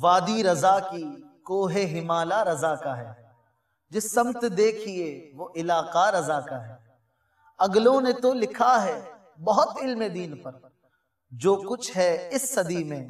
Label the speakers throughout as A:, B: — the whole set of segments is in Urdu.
A: وادی رضا کی کوہ ہمالا رضا کا ہے، جس سمت دیکھیے وہ علاقہ رضا کا ہے۔ اگلوں نے تو لکھا ہے بہت علم دین پر، جو کچھ ہے اس صدی میں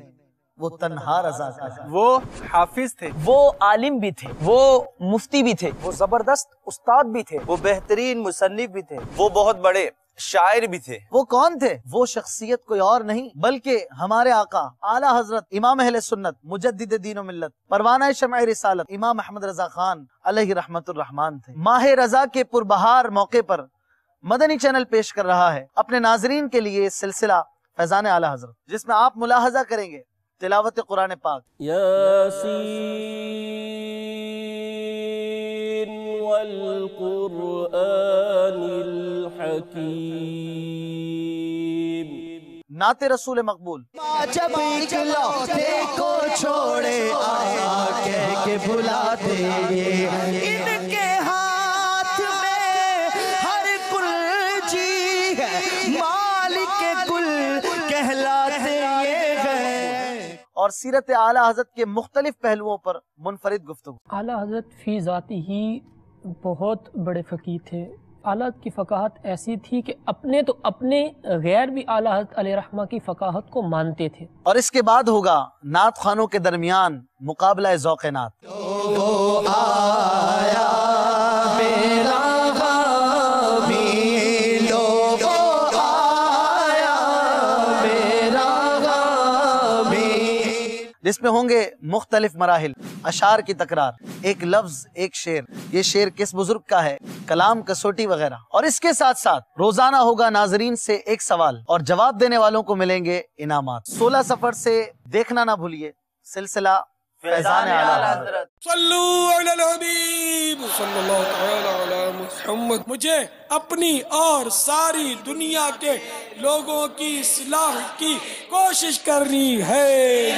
A: وہ تنہا رضا کا ہے۔
B: وہ حافظ تھے،
C: وہ عالم بھی تھے، وہ مفتی بھی تھے،
B: وہ زبردست استاد بھی تھے،
C: وہ بہترین مصنف بھی تھے،
B: وہ بہت بڑے شاعر بھی تھے۔
A: وہ کون تھے؟ وہ شخصیت کوئی اور نہیں بلکہ ہمارے آقا اعلیٰ حضرت امام اہل سنت مجدد دین و ملت پروانہ شمع رسالت امام احمد رضا خان علیہ رحمت الرحمان تھے۔ ماہ رضا کے پربہار موقع پر مدنی چینل پیش کر رہا ہے اپنے ناظرین کے لیے سلسلہ فیضان اعلیٰ حضرت، جس میں آپ ملاحظہ کریں گے تلاوت قرآن پاک،
D: یاسین والقرآن الحکیم،
A: نعت رسول مقبول،
E: جب اکلوتے کو چھوڑے آیا کہہ کے بلاتے یہ، ان کے ہاتھ میں ہر کل جی ہے، مالک کل کہلاتے یہ ہیں۔
A: اور سیرت اعلیٰ حضرت کے مختلف پہلوؤں پر منفرد گفتگو۔
F: اعلیٰ حضرت فی ذاتی ہی بہت بڑے فقیہ تھے۔ اعلیٰ حضرت کی فقاہت ایسی تھی کہ اپنے غیر بھی اعلیٰ حضرت علیہ رحمہ کی فقاہت کو مانتے تھے۔
A: اور اس کے بعد ہوگا نعت خوانوں کے درمیان مقابلہ ذوق نعت۔ جس میں ہوں گے مختلف مراحل، اشعار کی تکرار، ایک لفظ ایک شعر، یہ شعر کس بزرگ کا ہے، کلام کسوٹی وغیرہ۔ اور اس کے ساتھ ساتھ روزانہ ہوگا ناظرین سے ایک سوال اور جواب دینے والوں کو ملیں گے انعامات۔ 16 سفر سے دیکھنا نہ بھولیے سلسلہ فیضان اعلیٰ حضرت۔
G: صلو علی الحبیب صلی اللہ تعالی علی محمد۔ مجھے اپنی اور ساری دنیا کے لوگوں کی اصلاح کی کوشش کرنی ہے۔